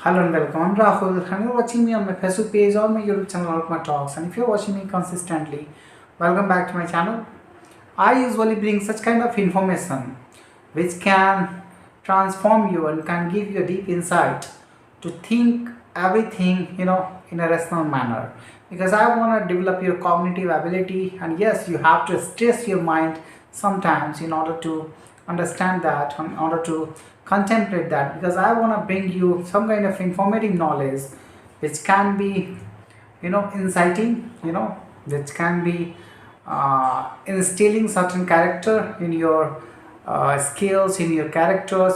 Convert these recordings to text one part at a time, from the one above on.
Hello and welcome. I'm Rahul, and you're watching me on my Facebook page or my YouTube channel Outma Talks. And if you're watching me consistently, welcome back to my channel. I usually bring such kind of information which can transform you and can give you a deep insight to think everything in a rational manner. Because I want to develop your cognitive ability, and yes, you have to stress your mind sometimes in order to understand that, in order to contemplate that. Because I want to bring you some kind of informative knowledge which can be inciting, which can be instilling certain character in your skills, in your characters.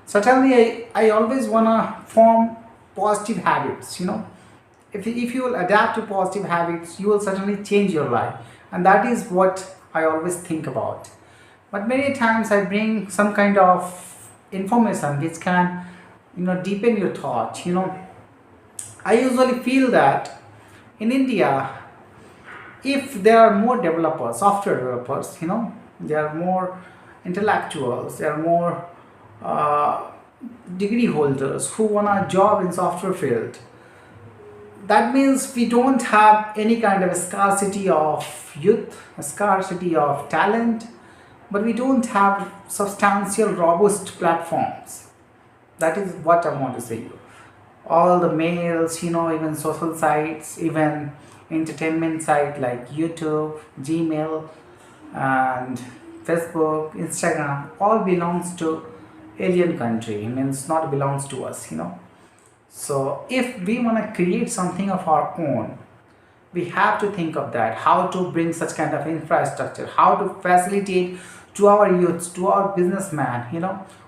Certainly I always want to form positive habits. If you will adapt to positive habits, you will certainly change your life, and that is what I always think about. But many times I bring some kind of information which can deepen your thought. I usually feel that in India, if there are more developers, software developers, there are more intellectuals, there are more uh, degree holders who want a job in software field. That means we don't have any kind of a scarcity of youth, a scarcity of talent, but we don't have substantial, robust platforms. That is what I want to say you. All the mails, even social sites, even entertainment site like YouTube, Gmail, and Facebook, Instagram, all belongs to alien country. Means not belongs to us. So if we want to create something of our own, we have to think of that, how to bring such kind of infrastructure, how to facilitate to our youths, to our businessmen,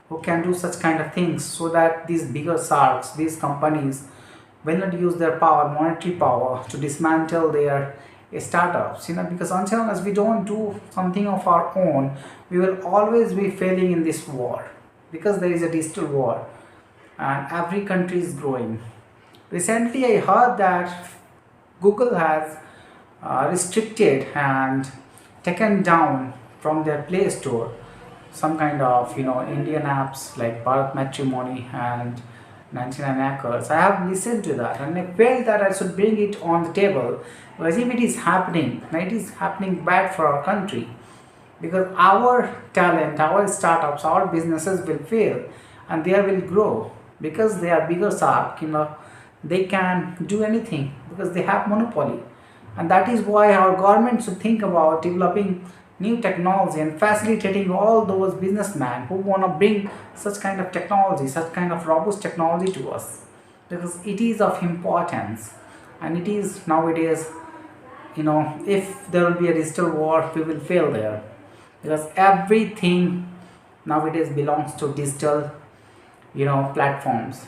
who can do such kind of things, so that these bigger sharks, these companies will not use their power, monetary power, to dismantle their startups. Because until unless we don't do something of our own, we will always be failing in this war, because there is a digital war and every country is growing. Recently I heard that Google has restricted and taken down from their Play Store some kind of Indian apps like Bharat Matrimony and 99 Acres. I have listened to that and I felt that I should bring it on the table, because if it is happening, it is happening bad for our country, because our talent, our startups, our businesses will fail and they will grow, because they are bigger shark. They can do anything because they have monopoly. And that is why our government should think about developing new technology and facilitating all those businessmen who want to bring such kind of technology, such kind of robust technology to us, because it is of importance. And it is nowadays, if there will be a digital war, we will fail there, because everything nowadays belongs to digital platforms.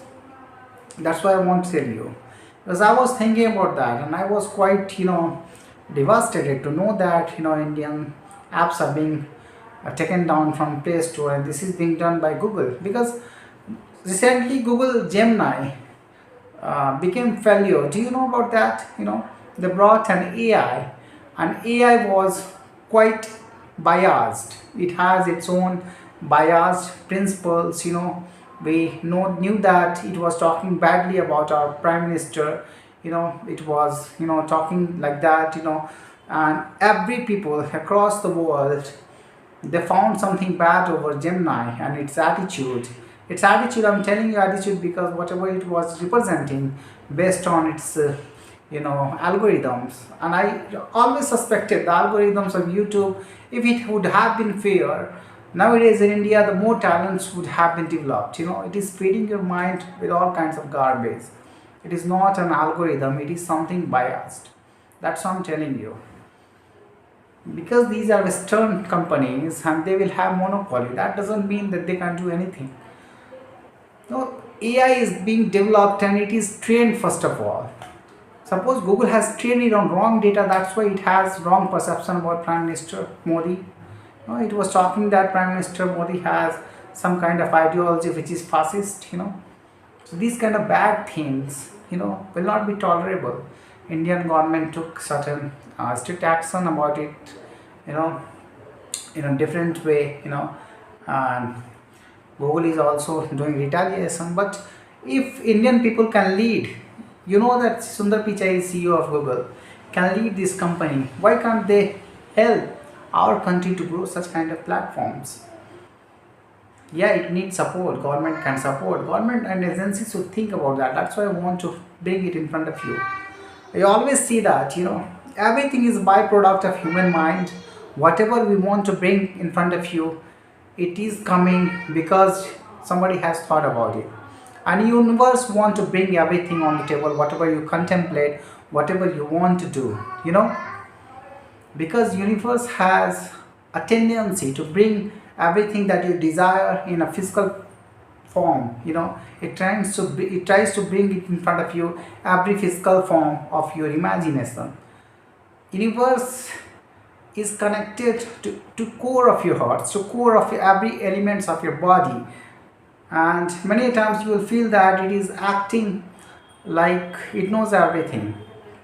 That's why I want to tell you, because I was thinking about that and I was quite devastated to know that Indian apps are being taken down from Play Store, and this is being done by Google. Because recently Google Gemini became failure. Do you know about that? They brought an AI, and AI was quite biased. It has its own biased principles. We knew that it was talking badly about our prime minister. It was talking like that. And every people across the world, they found something bad over Gemini and its attitude. Its attitude, I'm telling you attitude, because whatever it was representing based on its algorithms. And I always suspected the algorithms of YouTube, if it would have been fair, nowadays in India the more talents would have been developed. It is feeding your mind with all kinds of garbage. It is not an algorithm, it is something biased. That's what I'm telling you. Because these are western companies and they will have monopoly, that doesn't mean that they can do anything. No, AI is being developed and it is trained. First of all, suppose Google has trained it on wrong data, that's why it has wrong perception about Prime Minister Modi. No, it was talking that Prime Minister Modi has some kind of ideology which is fascist. So these kind of bad things will not be tolerable. Indian government took certain strict action about it, you know in a different way. And Google is also doing retaliation. But If Indian people can lead, you know that Sundar Pichai is CEO of Google, can lead this company, why can't they help our country to grow such kind of platforms? Yeah, it needs support. Government can support. Government and agencies should think about that. That's why I want to bring it in front of you. I always see that, everything is byproduct of human mind. Whatever we want to bring in front of you, it is coming because somebody has thought about it. And universe want to bring everything on the table, whatever you contemplate, whatever you want to do, because universe has a tendency to bring everything that you desire in a physical form. It tries to bring it in front of you, every physical form of your imagination. Universe is connected to core of your heart, to core of every elements of your body. And many times you will feel that it is acting like it knows everything,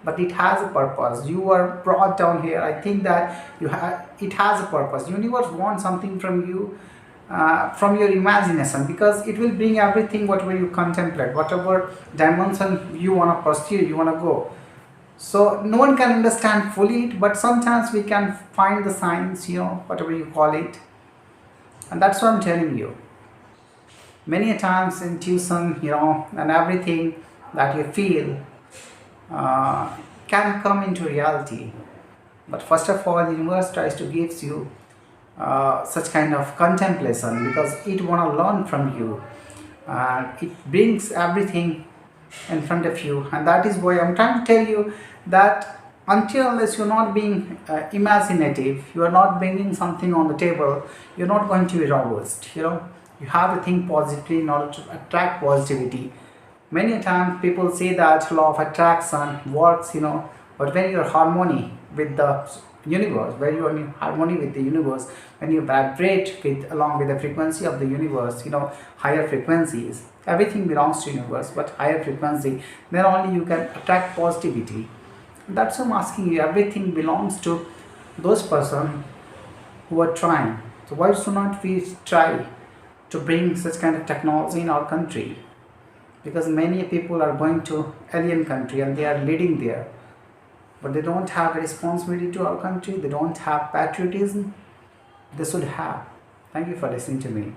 but it has a purpose. You are brought down here, I think that it has a purpose. Universe wants something from you, from your imagination, because it will bring everything whatever you contemplate, whatever dimension you want to pursue, you want to go. So no one can understand fully it, but sometimes we can find the signs, whatever you call it. And that's what I'm telling you. Many a times intuition, and everything that you feel can come into reality. But first of all, the universe tries to give you such kind of contemplation, because it want to learn from you, and it brings everything in front of you. And that is why I'm trying to tell you that until unless you're not being imaginative, you are not bringing something on the table, you're not going to be robust. You have to think positively in order to attract positivity. Many times people say that law of attraction works, but when you're harmony with the universe, when you are in harmony with the universe, when you vibrate with along with the frequency of the universe, higher frequencies, everything belongs to universe, but higher frequency, then only you can attract positivity. That's why I'm asking you, everything belongs to those person who are trying. So why should not we try to bring such kind of technology in our country? Because many people are going to alien country and they are leading there, but they don't have a responsibility to our country, they don't have patriotism. They should have. Thank you for listening to me.